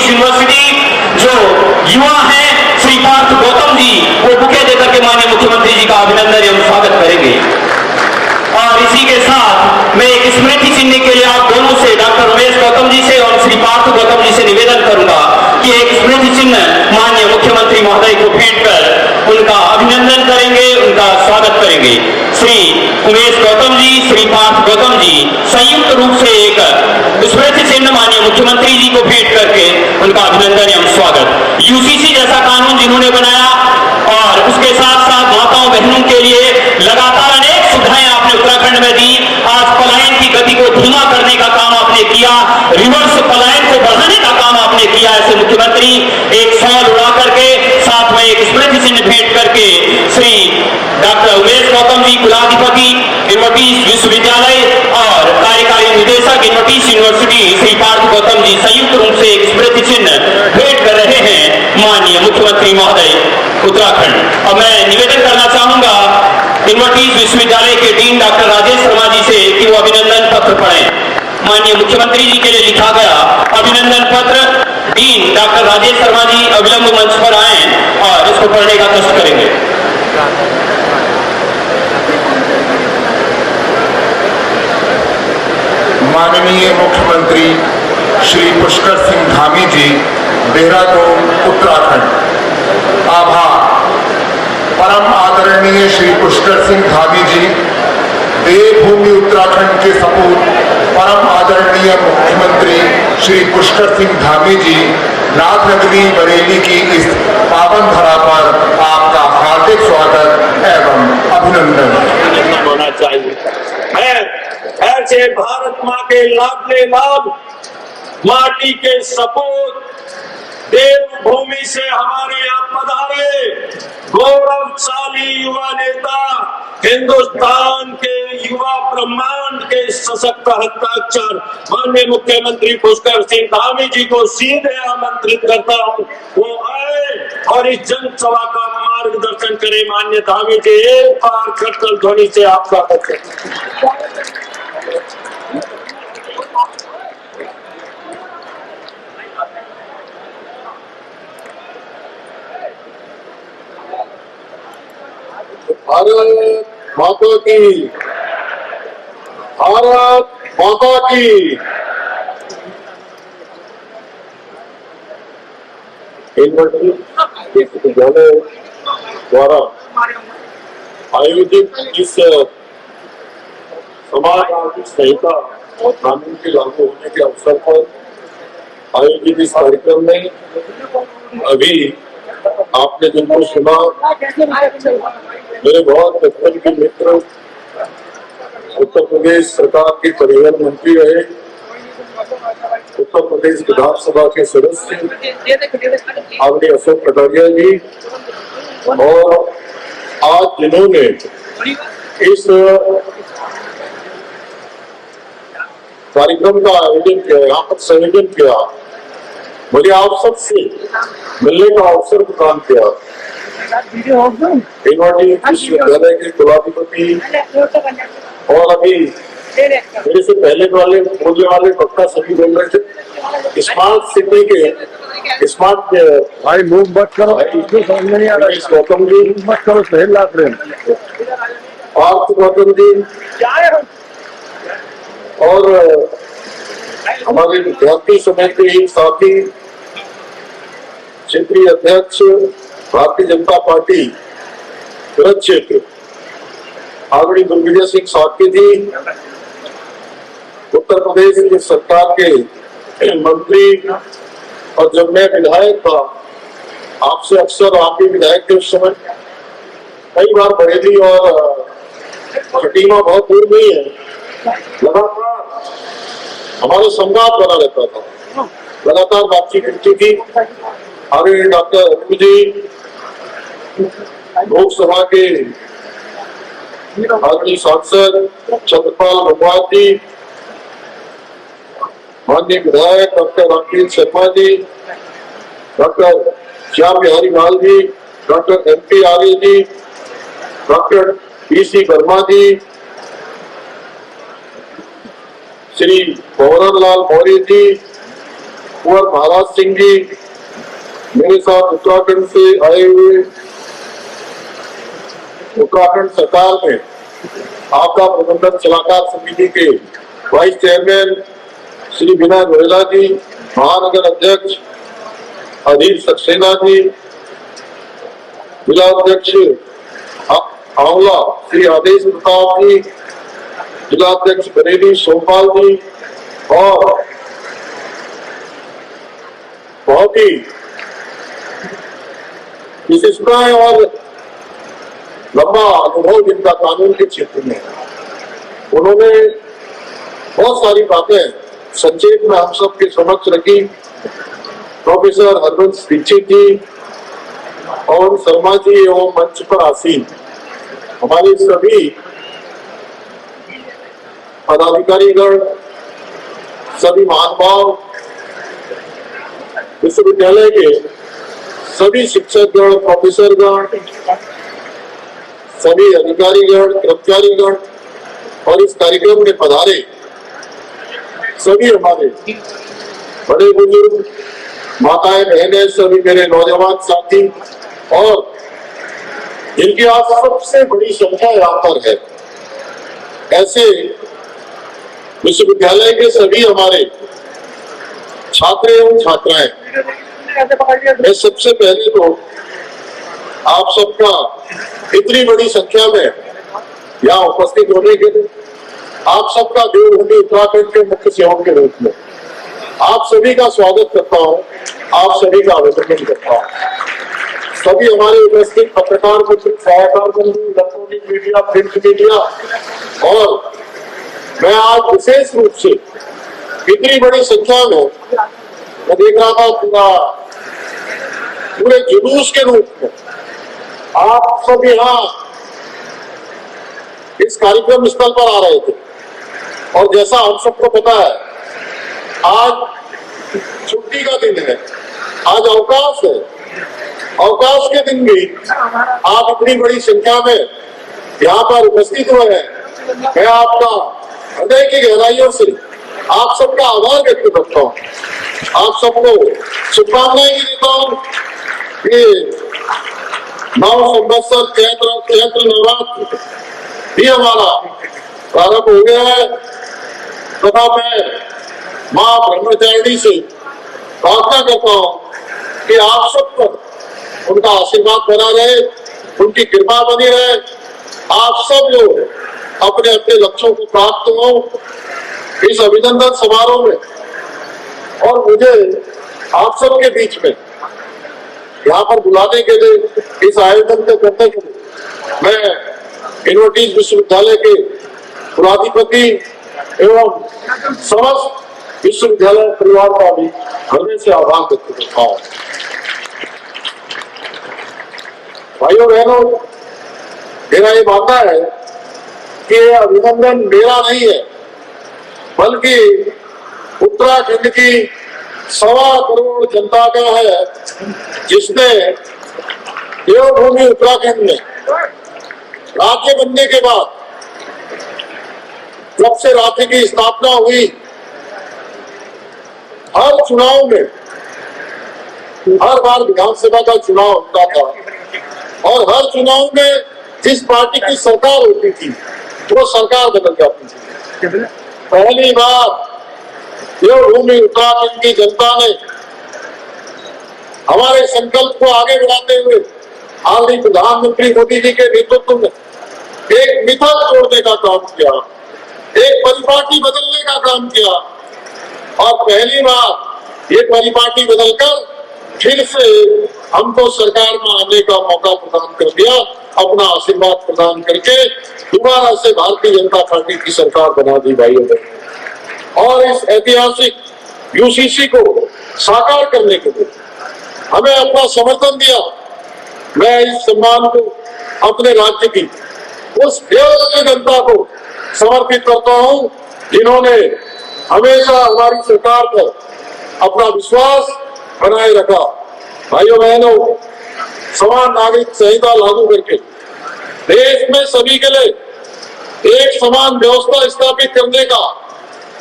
University जो युवा हैं श्री पार्थ गौतम जी, वो बुके देकर के माननीय मुख्यमंत्री जी का अभिनंदन एवं स्वागत करेंगे। और इसी के साथ मैं एक स्मृति चिन्ह के लिए आप दोनों से, डॉक्टर उमेश गौतम जी से और श्री पार्थ गौतम जी से निवेदन करूंगा कि एक स्मृति चिन्ह माननीय मुख्यमंत्री महोदय को भेंट कर उनका अभिनंदन करेंगे, उनका स्वागत करेंगे। श्री उमेश गौतम जी, श्री पार्थ गौतम जी संयुक्त रूप से एक स्मृति चिन्ह माननीय मुख्यमंत्री जी को भेंट करके उनका अभिनंदन एवं स्वागत। यूसीसी जैसा कानून जिन्होंने बनाया और उसके साथ साथ माताओं बहनों के लिए लगातार अनेक सुविधाएं आपने उत्तराखंड में दी। आज पलायन की गति को धीमा करने का काम आपने किया, रिवर्स पलायन को बढ़ाने का काम आपने किया। ऐसे मुख्यमंत्री एक सवाल उड़ा करके साथ में एक स्मृति चिन्ह भेंट करके श्री डॉक्टर उमेश गौतम जी कुलाधिपति इनवर्टिस विश्वविद्यालय और कार्यकारी निदेशक इनवर्टिस यूनिवर्सिटी श्री पार्थ गौतम जी संयुक्त रूप से एक स्मृति चिन्ह भेंट कर रहे हैं माननीय मुख्यमंत्री महोदय उत्तराखंड। और मैं निवेदन करना चाहूंगा इनवर्टिस विश्वविद्यालय के डीन डॉक्टर राजेश शर्मा जी से कि वो अभिनंदन पत्र पढ़ें। माननीय मुख्यमंत्री जी के लिए लिखा गया अभिनंदन पत्र डीन डॉक्टर राजेश शर्मा जी अविलंब मंच पर आए और इसको पढ़ने का कष्ट करेंगे। माननीय मुख्यमंत्री श्री पुष्कर सिंह धामी जी, देहरादून उत्तराखंड। आभार। परम आदरणीय श्री पुष्कर सिंह धामी जी, देवभूमि उत्तराखंड के सपूत परम आदरणीय मुख्यमंत्री श्री पुष्कर सिंह धामी जी, नाथनगरी बरेली की इस पावन धरा पर आपका हार्दिक स्वागत एवं अभिनंदन होना चाहिए। ऐसे भारत माँ के लाडले लाल, माटी के सपूत, देवभूमि से हमारे यहाँ पधारे गौरवशाली युवा नेता, हिंदुस्तान के युवा ब्रह्मांड के सशक्त हस्ताक्षर माननीय मुख्यमंत्री पुष्कर सिंह धामी जी को सीधे आमंत्रित करता हूँ, वो आए और इस जनसभा का मार्गदर्शन करे। माननीय धामी जी, एक बार करतल ध्वनि से आपका भारत माता की, भारत माता की। विश्वविद्यालय द्वारा आयोजित इस समाज आर्थिक संहिता और कानून के लागू होने के अवसर पर आयोजित इस कार्यक्रम में अभी आपने जिनको सुना, मेरे बहुत बचपन के मित्र, उत्तर प्रदेश सरकार के परिवहन मंत्री रहे, उत्तर प्रदेश विधानसभा के सदस्य आदरणीय अशोक कटारिया जी, और आज जिन्होंने इस कार्यक्रम का आयोजन किया, यहाँ पर संयोजन किया, मुझे आप सबसे मिलने का अवसर प्रदान किया। विश्वविद्यालय के कुलाधिपति और अभी मेरे से पहले बोलने वाले पक्का सभी बोल रहे थे, स्मार्ट सिटी के स्मार्ट भाई मूव मत करो, गौतम जी मत करो, सही लाख रहे पार्थ गौतम जी और हमारे विद्यार्थी समेत एक साथी क्षेत्रीय अध्यक्ष भारतीय जनता पार्टी क्षेत्र आदरणीय दुर्विजय सिंह सावकी जी, उत्तर प्रदेश की सरकार के मंत्री, और जब मैं विधायक था आपसे अक्सर, आप भी विधायक के उस समय कई बार बरेली और खटीमा बहुत दूर नहीं है, लगातार हमारे संवाद बना रहता था, लगातार बातचीत होती थी। आगे डॉक्टर अरुण जी लोकसभा के आदरणीय सांसद चंद्रपाल गंगवार जी, माननीय विधायक doctor Ramveer Sharma ji, doctor Shyam Bihari Lal ji, doctor MP आर्य जी, डॉक्टर PC वर्मा जी, श्री भंवर लाल मौर्य जी, कुंवर महाराज सिंह जी, मेरे साथ उत्तराखंड से आए हुए उत्तराखंड सरकार में आपदा प्रबंधन सलाहकार समिति के वाइस चेयरमैन श्री विनय रोहेला जी, महानगर अध्यक्ष अधीर सक्सेना जी, जिला अध्यक्ष आंवला श्री आदेश प्रताप जी, जिला अध्यक्ष बरेली सोमपाल जी, और बहुत ही विशिष्टताएं और लंबा अनुभव जिनका कानून के क्षेत्र में, उन्होंने बहुत सारी बातें संक्षेप में हम सब के समक्ष रखी। प्रोफेसर हरबंश दीक्षित जी, पवन शर्मा जी एवं मंच पर आसीन हमारे सभी पदाधिकारीगण, सभी महानुभाव, विश्वविद्यालय के सभी शिक्षकगण, प्रोफेसरगण, सभी अधिकारीगण, कर्मचारीगण और इस कार्यक्रम में पधारे सभी हमारे बड़े बुजुर्ग, माताएं, बहनें, सभी मेरे नौजवान साथी, और जिनकी आज सबसे बड़ी संख्या यहाँ पर है, ऐसे विश्वविद्यालय के सभी हमारे छात्र एवं छात्राएं, मैं सबसे पहले तो आप सबका इतनी बड़ी संख्या में यहाँ उपस्थित होने के लिए, आप सबका देवभूमि उत्तराखंड के मुख्य सेवक के रूप में आप सभी का स्वागत करता हूँ, आप सभी का अभिनंदन करता हूँ। सभी हमारे उपस्थित पत्रकार मित्र, सहायकार बंधु, इलेक्ट्रॉनिक मीडिया, प्रिंट मीडिया, और मैं आज विशेष रूप से इतनी बड़ी संख्या में मैं देख रहा था पूरे जुलूस के रूप में आप सब यहाँ इस कार्यक्रम स्थल पर आ रहे थे। और जैसा हम सबको पता है, आज छुट्टी का दिन है, आज अवकाश है, अवकाश के दिन भी आप इतनी बड़ी संख्या में यहाँ पर उपस्थित हुए हैं। मैं आपका हृदय की गहराइयों से आप सबका आभार व्यक्त करता हूँ, आप सबको शुभकामनाएं भी देता हूँ। ये नव संवत्सर चैत्र नवरात्र भी हमारा प्रारंभ हो गया है, तथा मैं माँ ब्रह्मचारिणी से प्रार्थना करता हूँ कि आप सब पर उनका आशीर्वाद बना रहे, उनकी कृपा बनी रहे, आप सब लोग अपने अपने लक्ष्यों को प्राप्त हो इस अभिनंदन समारोह में। और मुझे आप सबके बीच में यहाँ पर बुलाने के लिए, इस आयोजन को करने के लिए मैं इनवर्टीज विश्वविद्यालय के कुलाधिपति एवं समस्त विश्वविद्यालय परिवार का भी हृदय से आभार व्यक्त करता हूँ। भाइयों बहनों, मेरा ये मानना है कि ये अभिनंदन मेरा नहीं है, बल्कि उत्तराखंड की 1.25 करोड़ जनता का है, जिसने देवभूमि उत्तराखंड में राज्य बनने के बाद, जब से राज्य की स्थापना हुई, हर चुनाव में, हर बार विधानसभा का चुनाव होता था और हर चुनाव में जिस पार्टी की सरकार होती थी वो सरकार बदल जाती थी। पहली बार देवभूमि उत्तराखंड की जनता ने हमारे संकल्प को आगे बढ़ाते हुए आदरणीय प्रधानमंत्री मोदी जी के नेतृत्व में एक मिथक तोड़ने का काम किया, एक परिपाटी बदलने का काम किया, और पहली बार ये परिपाटी बदलकर फिर से हमको सरकार में आने का मौका प्रदान कर दिया, अपना आशीर्वाद प्रदान करके दोबारा से भारतीय जनता पार्टी की सरकार बना दी भाइयों बहनों। और इस ऐतिहासिक यूसीसी को साकार करने के लिए हमें अपना समर्थन दिया। मैं इस सम्मान को अपने राज्य की उस बेहद जनता को समर्पित करता हूं जिन्होंने हमेशा हमारी सरकार पर अपना विश्वास बनाए रखा। भाइयों बहनों, समान नागरिक संहिता लागू करके देश में सभी के लिए एक समान व्यवस्था स्थापित करने का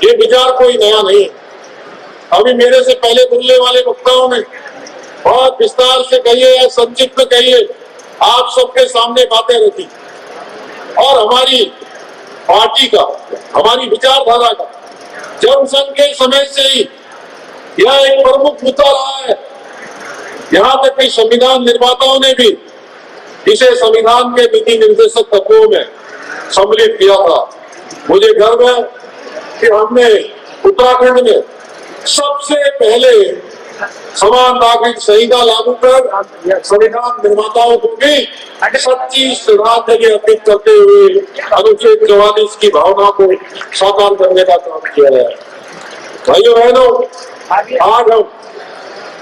ये विचार कोई नया नहीं है। अभी मेरे से पहले बोलने वाले वक्ताओं ने बहुत विस्तार से कहिए या संक्षिप्त में कहिए, आप सबके सामने बातें रखी और हमारी पार्टी का, हमारी विचारधारा का जनसंघ के समय से ही यह एक प्रमुख मुद्दा रहा है। यहाँ तक कि संविधान निर्माताओं ने भी इसे संविधान के नीति निर्देशक तत्वों में सम्मिलित किया था। मुझे गर्व है कि हमने उत्तराखंड में सबसे पहले समान नागरिक संहिता लागू कर संविधान निर्माताओं को भी सच्ची श्रद्धांजलि अर्पित करते हुए अनुच्छेद 44 की भावना को साकार करने का काम किया है। भाइयों बहनों, आज हम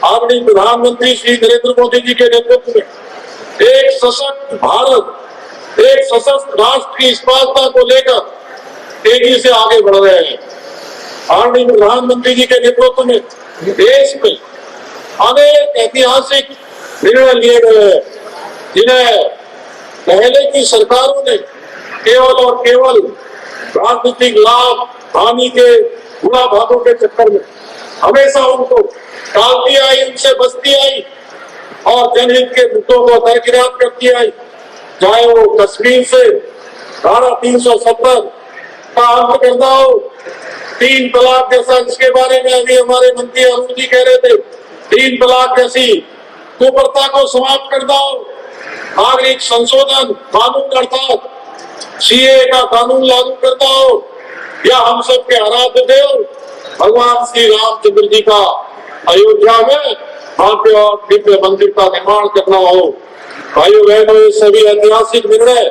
आदरणीय प्रधानमंत्री श्री नरेंद्र मोदी जी के नेतृत्व में एक सशक्त भारत, एक सशक्त राष्ट्र की स्पष्टता को लेकर तेजी से आगे बढ़ रहे हैं। आदरणीय प्रधानमंत्री जी के नेतृत्व में देश में अनेक ऐतिहासिक निर्णय लिए गए हैं जिन्हें पहले की सरकारों ने केवल और केवल राजनीतिक लाभ हानि के बुरा भागों के चक्कर में हमेशा उनको टालती आई, उनसे बचती आई और जनहित के मुद्दों को दरकिनार करती आई। चाहे वो कश्मीर से धारा 370 का अंत करना हो, 3 तलाक जैसा, जिसके बारे में अभी हमारे मंत्री अरुण जी कह रहे थे, 3 तलाक जैसी कुप्रथा को समाप्त करना हो, नागरिक संशोधन कानून अर्थात सीए का कानून लागू करना हो, या हम सबके आराध्य देव भगवान श्री रामचंद्र जी का अयोध्या में भव्य और दिव्य मंदिर का निर्माण करना हो। भाइयों बहनों, ये सभी ऐतिहासिक निर्णय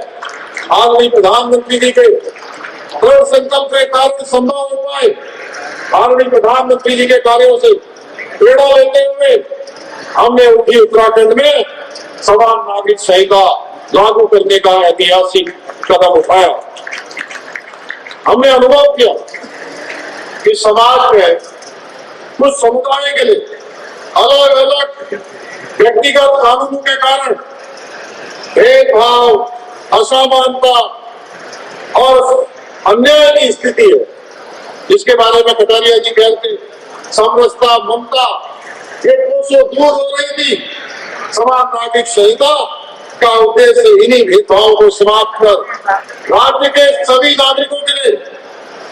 आदरणीय प्रधानमंत्री जी के दृढ़ संकल्प के कार्य संभव हो पाए। आदरणीय प्रधानमंत्री जी के कार्यों से प्रेरणा लेते हुए हमने उत्तराखंड में समान नागरिक संहिता लागू करने का ऐतिहासिक कदम उठाया। हमने अनुभव किया कि समाज में कुछ समुदाय के लिए अलग अलग व्यक्तिगत कानूनों के कारण भेदभाव, असमानता और अन्याय की स्थिति है, जिसके बारे में कटारिया जी कहते समरसता, ममता ये कोसों दूर हो रही थी। समान नागरिक संहिता का उद्देश्य इन्हीं भेदभाव को समाप्त कर राज्य के सभी नागरिकों के लिए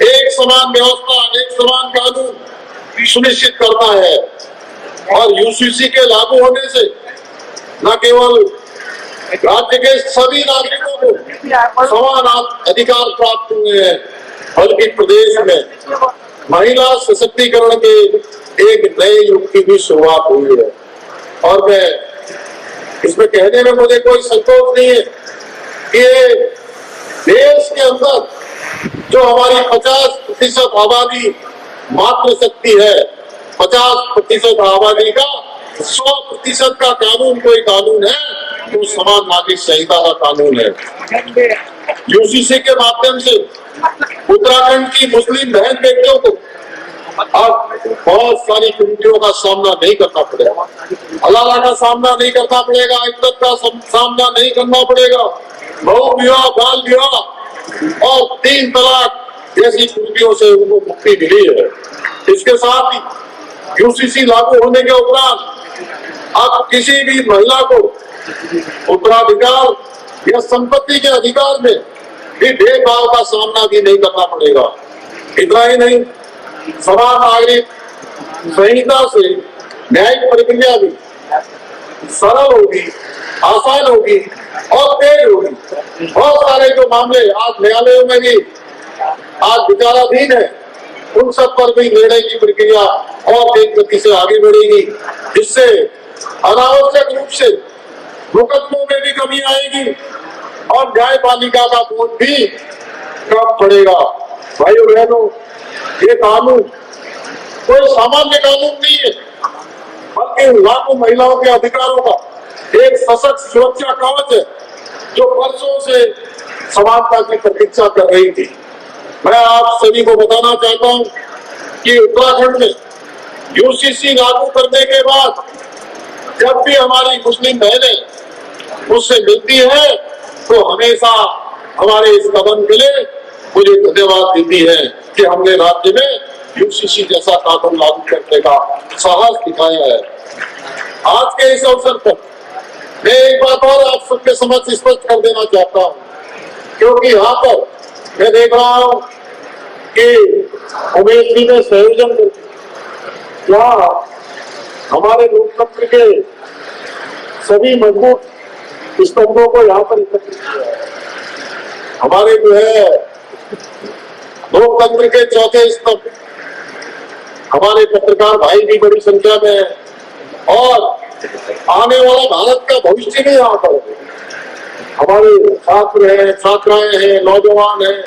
एक समान व्यवस्था, एक समान कानून सुनिश्चित करना है। और यूसीसी के लागू होने से न केवल राज्य के सभी नागरिकों को समान अधिकार प्राप्त हुए हैं, बल्कि प्रदेश में महिला सशक्तिकरण के एक नए युग की भी शुरुआत हुई है। और मैं इसमें कहने में मुझे कोई संकोच नहीं है कि देश के अंदर जो हमारी 50% आबादी मातृशक्ति है, 50% आबादी का 100% का कानून कोई कानून है तो समान नागरिक संहिता का कानून है। यूसीसी के माध्यम से उत्तराखंड की मुस्लिम बहन बेटियों को अब बहुत सारी चुनौतियों का सामना नहीं करना पड़ेगा, हलाला का सामना नहीं करना पड़ेगा, इज्जत का सामना नहीं करना पड़ेगा, बहु विवाह, बाल विवाह और 3 तलाक जैसी चुनौतियों से उनको मुक्ति मिली है। इसके साथ ही यूसीसी लागू होने के उपरांत अब किसी भी महिला को उत्तराधिकार या संपत्ति के अधिकार में भी भेदभाव का सामना भी नहीं करना पड़ेगा। इतना ही नहीं, समान नागरिक संहिता से न्यायिक प्रक्रिया भी सरल होगी, आसान होगी और तेज होगी। बहुत सारे जो मामले आज न्यायालयों में भी आज विचाराधीन है, उन सब पर भी निर्णय की प्रक्रिया और तेज गति से आगे बढ़ेगी, जिससे अनावश्यक रूप से मुकदमों में भी कमी आएगी और न्यायपालिका का बोझ भी कम पड़ेगा। भाइयों बहनों, ये कानून कोई सामान्य कानून नहीं है, बल्कि लाखों महिलाओं के अधिकारों का एक सशक्त सुरक्षा कवच है जो वर्षों से समानता की प्रतीक्षा कर रही थी। मैं आप सभी को बताना चाहता हूं कि उत्तराखंड में यूसीसी लागू करने के बाद जब भी हमारी मुस्लिम बहनें मुझसे मिलती है तो हमेशा हमारे इस कदम के लिए मुझे धन्यवाद देती है कि हमने राज्य में यूसीसी जैसा कानून लागू करने का साहस दिखाया है। आज के इस अवसर पर मैं एक बात और आप सबके समक्ष स्पष्ट कर देना चाहता हूं, क्योंकि यहाँ पर मैं देख रहा हूं कि उमेश जी ने संयोजन यहाँ हमारे लोकतंत्र के सभी मजबूत स्तंभों को यहाँ पर एकत्रित किया है। हमारे जो है लोकतंत्र के चौथे स्तंभ हमारे पत्रकार भाई भी बड़ी संख्या में है और आने वाला भारत का भविष्य भी यहाँ पर है। हमारे छात्र हैं, छात्राएं हैं, नौजवान हैं,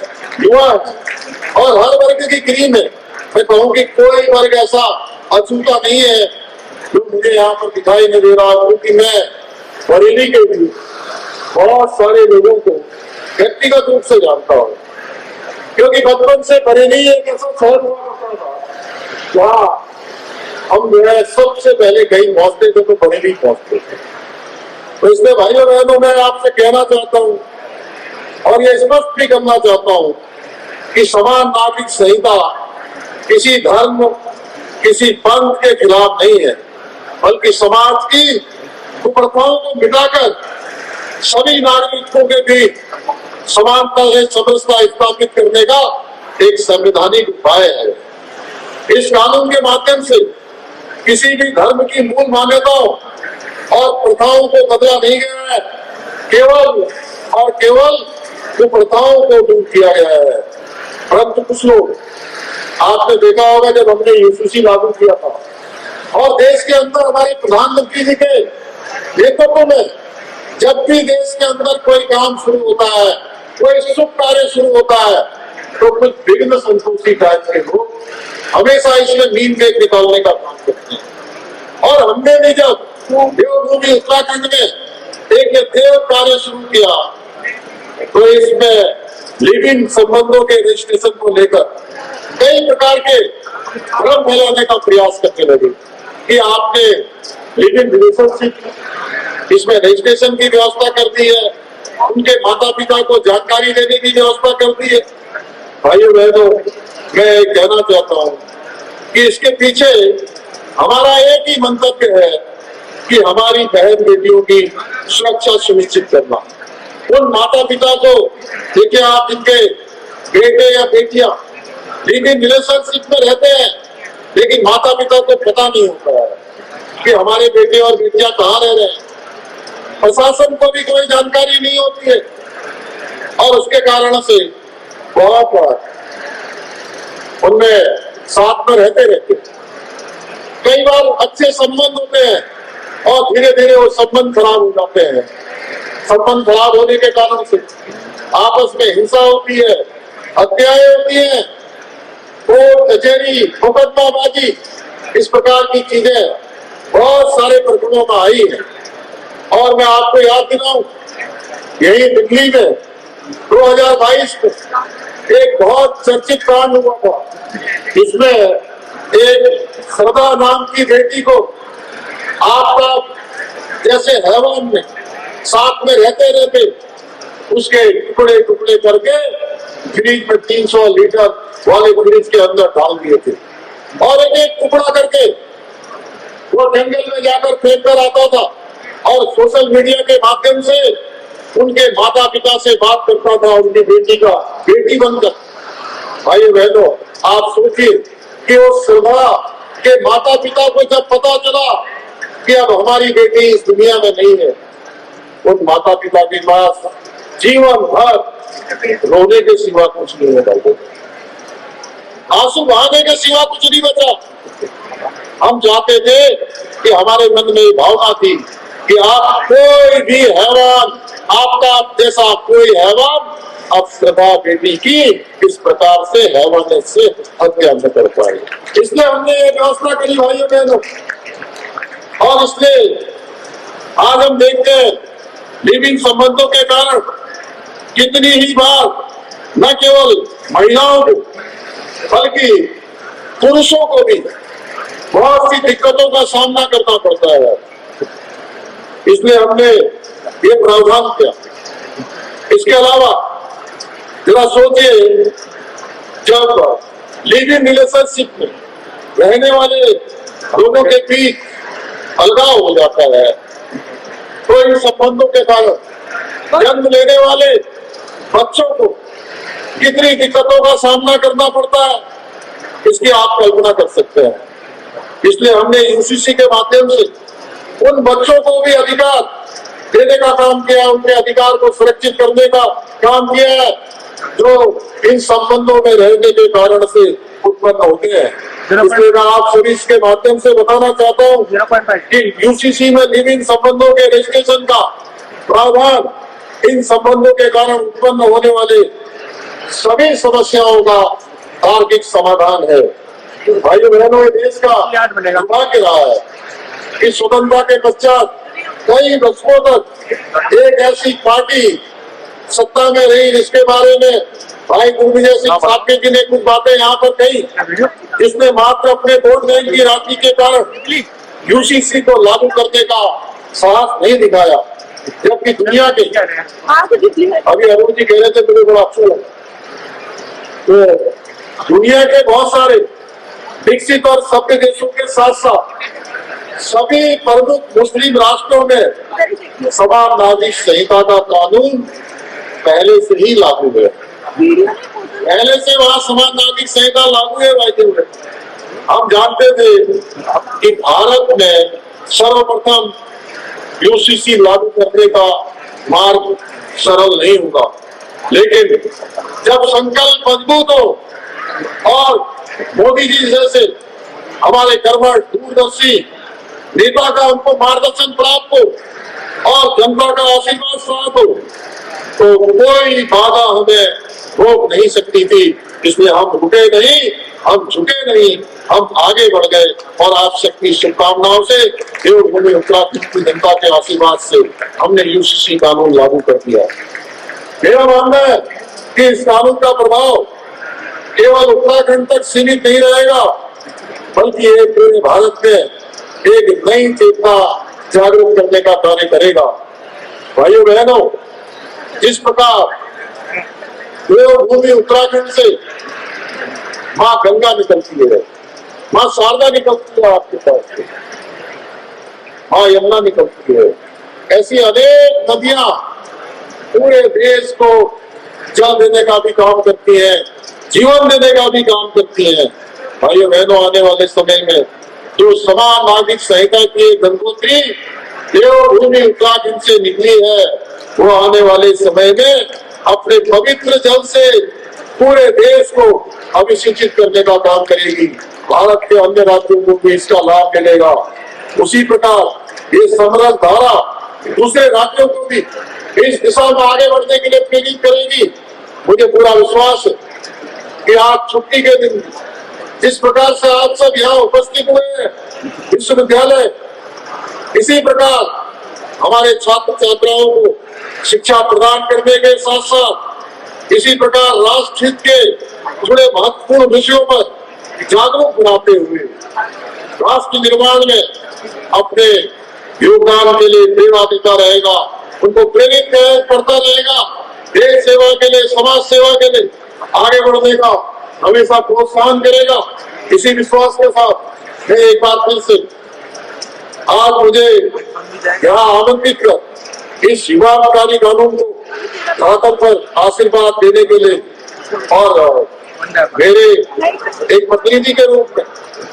युवा हैं और हर वर्ग की क्रीम है। मैं कहूँ कि कोई वर्ग ऐसा अछूता नहीं है जो मुझे यहाँ पर दिखाई नहीं दे रहा, क्योंकि मैं बरेली के भी बहुत सारे लोगों को व्यक्तिगत रूप से जानता हूँ, क्योंकि बचपन से बरेली एक ऐसा शहर हुआ करता था जहाँ हम जो है सबसे पहले कहीं पहुंचते थे तो बरेली पहुंचते थे। तो इसलिए भाइयों बहनों, मैं आपसे कहना चाहता हूँ और ये स्पष्ट भी करना चाहता हूँ कि समान नागरिक संहिता किसी धर्म, किसी पंथ के खिलाफ नहीं है, बल्कि समाज की कुप्रथाओं को मिटाकर सभी नागरिकों के बीच समानता से समरसता स्थापित करने का एक संवैधानिक उपाय है। इस कानून के माध्यम से किसी भी धर्म की मूल मान्यताओं और प्रथाओं को बदला नहीं गया है, केवल और केवल कुप्रथाओं को दूर किया गया है। परंतु कुछ लोग, आपने देखा होगा जब हमने यूसीसी लागू किया था और देश के अंदर हमारे प्रधानमंत्री जी के नेतृत्व में जब भी देश के अंदर कोई काम शुरू होता है, कोई शुभ कार्य शुरू होता है, तो कुछ विघ्न संतोषी टाइप के लोग हमेशा इसमें मीन मेघ निकालने का काम करते हैं। और हमने भी जब देवभूमि उत्तराखंड में एक देव कार्य शुरू किया तो इसमें लिव इन संबंधों के रजिस्ट्रेशन को लेकर कई प्रकार के भ्रम फैलाने का प्रयास करने लगे कि आपने लिव इन रिलेशनशिप इसमें रजिस्ट्रेशन की व्यवस्था कर दी है, उनके माता पिता को जानकारी देने की व्यवस्था कर दी है। भाइयों बहनों, मैं कहना चाहता हूँ कि इसके पीछे हमारा एक ही मंतव्य है कि हमारी बहन बेटियों की सुरक्षा सुनिश्चित करना। उन माता पिता को, देखिए आप जिनके बेटे या बेटियां लिव-इन रिलेशनशिप में रहते हैं लेकिन माता पिता को पता नहीं होता है कि हमारे बेटे और बेटियां कहाँ रह रहे हैं, प्रशासन को भी कोई जानकारी नहीं होती है और उसके कारण से बहुत बार उनमें साथ में रहते कई बार अच्छे संबंध होते हैं और धीरे धीरे वो संबंध खराब हो जाते हैं। संबंध खराब होने के कारण से आपस में हिंसा होती है, हत्याएं होती हैं, कोर्ट कचहरी, मुकदमाबाजी, इस प्रकार की चीजें बहुत सारे प्रकरणों में आई है। और मैं आपको याद दिलाऊं, यही दिल्ली में 2022 में एक बहुत चर्चित कांड हुआ था, इसमें एक श्रद्धा नाम की बेटी को आपदा जैसे हैवान में साथ में रहते रहते उसके टुकड़े टुकड़े करके फ्रिज में 300 लीटर वाले फ्रिज के अंदर डाल दिए थे और एक एक टुकड़ा करके वो जंगल में जाकर फेंक कर आता था और सोशल मीडिया के माध्यम से उनके माता पिता से बात करता था, उनकी बेटी का बेटी बनकर। भाई बहनों, आप सोचिए कि उस श्रद्धा के माता पिता को जब पता चला कि अब हमारी बेटी इस दुनिया में नहीं है, उन माता पिता के पास जीवन भर रोने के सिवा कुछ नहीं है, आंसू बहाने के सिवा कुछ नहीं बचा। हम चाहते थे कि हमारे मन में ये भावना थी कि आप कोई भी हैवान, आपका जैसा कोई हैवान अब श्रद्धा बेटी की इस प्रकार से हैवान से हत्या न कर पाए। इसलिए हमने ये व्यवस्था करी भाइयों बहनों। और इसलिए आज हम देखते हैं लिविंग संबंधों के कारण कितनी ही बार न केवल महिलाओं को बल्कि पुरुषों को भी बहुत सी दिक्कतों का सामना करना पड़ता है। इसलिए हमने ये प्रावधान किया। इसके अलावा जरा सोचिए, जब लिव इन रिलेशनशिप में रहने वाले लोगों के बीच अलगाव हो जाता है तो इन संबंधों के कारण जन्म लेने वाले बच्चों को कितनी दिक्कतों का सामना करना पड़ता है, इसकी आप कल्पना कर सकते हैं। इसलिए हमने यूसीसी के माध्यम से उन बच्चों को भी अधिकार देने का काम किया, उनके अधिकार को सुरक्षित करने का काम किया है जो इन संबंधों में रहने के कारण से उत्पन्न होते हैं। इसलिए मैं आप सभी के माध्यम से बताना चाहता हूँ कि यूसीसी में लिव इन संबंधों के रजिस्ट्रेशन का प्रावधान इन संबंधों के कारण उत्पन्न होने वाले सभी समस्याओं का तार्किक समाधान है। भाइयों बहनों, ये देश का दुर्भाग्य रहा है कि स्वतंत्रता के पश्चात कई दशकों तक एक ऐसी पार्टी सत्ता में रही जिसके बारे में भाई गुरविजय सिंह साहब जी ने कुछ बातें यहाँ पर कही, जिसने मात्र अपने वोट बैंक की राशि के कारण यूसीसी को लागू करने का साहस नहीं दिखाया, जबकि दुनिया के अभी अरुण जी कह रहे थे मुझे बड़ा अच्छा लगा, तो दुनिया के बहुत सारे विकसित और सभ्य देशों के साथ साथ सभी प्रमुख मुस्लिम राष्ट्रों में समान नागरिक संहिता का कानून पहले से ही लागू है। पहले से वहां समान नागरिक संहिता लागू है। भाई हम जानते थे कि भारत में सर्वप्रथम यूसीसी लागू करने का मार्ग सरल नहीं होगा, लेकिन जब संकल्प मजबूत हो और मोदी जी जैसे हमारे कर्मठ दूरदर्शी नेता का हमको मार्गदर्शन प्राप्त हो और जनता का आशीर्वाद प्राप्त हो तो कोई बाधा हमें रोक नहीं सकती थी। इसलिए हम रुके नहीं, हम झुके नहीं, हम आगे बढ़ गए और आप सबकी शुभकामनाओं से देवभूमि उत्तराखंड की जनता के आशीर्वाद से हमने यूसीसी कानून लागू कर दिया। मेरा मानना है कि इस कानून का प्रभाव केवल उत्तराखंड तक सीमित नहीं रहेगा, बल्कि ये पूरे भारत में एक नई चेतना जागरूक करने का कार्य करेगा। भाइयों बहनों, जिस प्रकार देवभूमि उत्तराखंड से माँ गंगा निकलती है, माँ शारदा निकलती है, आपके पास से माँ यमुना निकलती है, ऐसी अनेक नदियां पूरे देश को जल देने का भी काम करती है, जीवन देने का भी काम करती है। भाइयों बहनों, आने वाले समय में जो समान नागरिक संहिता की गंगोत्री देवभूमि उत्तराखंड से निकली है, वो आने वाले समय में अपने पवित्र जल से पूरे देश को अभिषेचित करने का काम करेगी। भारत के अन्य राज्यों को भी इसका लाभ मिलेगा। उसी प्रकार ये समरस धारा दूसरे राज्यों को भी इस दिशा में आगे बढ़ने के लिए प्रेरित करेगी। मुझे पूरा विश्वास है कि आज छुट्टी के दिन जिस प्रकार से आप सब यहाँ उपस्थित हुए हैं विश्वविद्यालय, इसी प्रकार हमारे छात्र छात्राओं को शिक्षा प्रदान करने के साथ साथ इसी प्रकार राष्ट्र हित के जुड़े महत्वपूर्ण विषयों पर जागरूक बनाते हुए राष्ट्र निर्माण में अपने योगदान के लिए प्रेरणा देता रहेगा, उनको प्रेरित करता रहेगा, देश सेवा के लिए, समाज सेवा के लिए आगे बढ़ने का हमेशा प्रोत्साहन करेगा। इसी विश्वास के साथ मैं एक बार फिर से आज मुझे यहाँ आमंत्रित कर इस युवाकारी कानून को धरातल पर आशीर्वाद देने के लिए और मेरे एक प्रतिनिधि के रूप में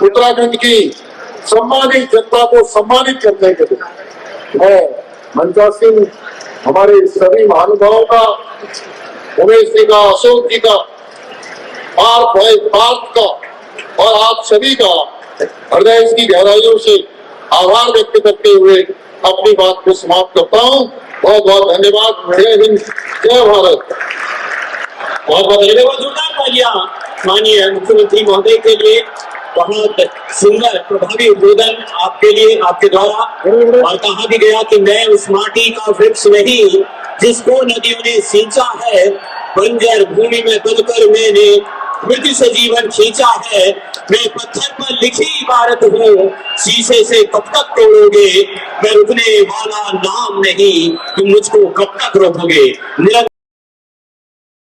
उत्तराखंड की सम्मानित जनता को सम्मानित करने के लिए मैं मंचा सिंह, हमारे सभी महानुभावों का, उमेश जी का, अशोक जी का, पार्थ का और आप सभी का हृदय की गहराइयों से आभार व्यक्त करते हुए अपनी बात को समाप्त करता हूँ। बहुत बहुत धन्यवाद। जय हिंद, जय भारत। बहुत बहुत धन्यवाद। जोरदार तालियां माननीय मुख्यमंत्री महोदय के लिए। बहुत सुंदर प्रभावी उद्बोधन आपके लिए, आपके द्वारा। और कहा भी गया कि मैं उस माटी का वृक्ष नहीं जिसको नदियों ने सींचा है, बंजर भूमि में बनकर मैंने मृत्यु से जीवन खींचा है। मैं पत्थर पर लिखी इबारत हूँ, शीशे से कब तक तोड़ोगे, मैं रुकने वाला नाम नहीं, तुम मुझको कब तक रोकोगे।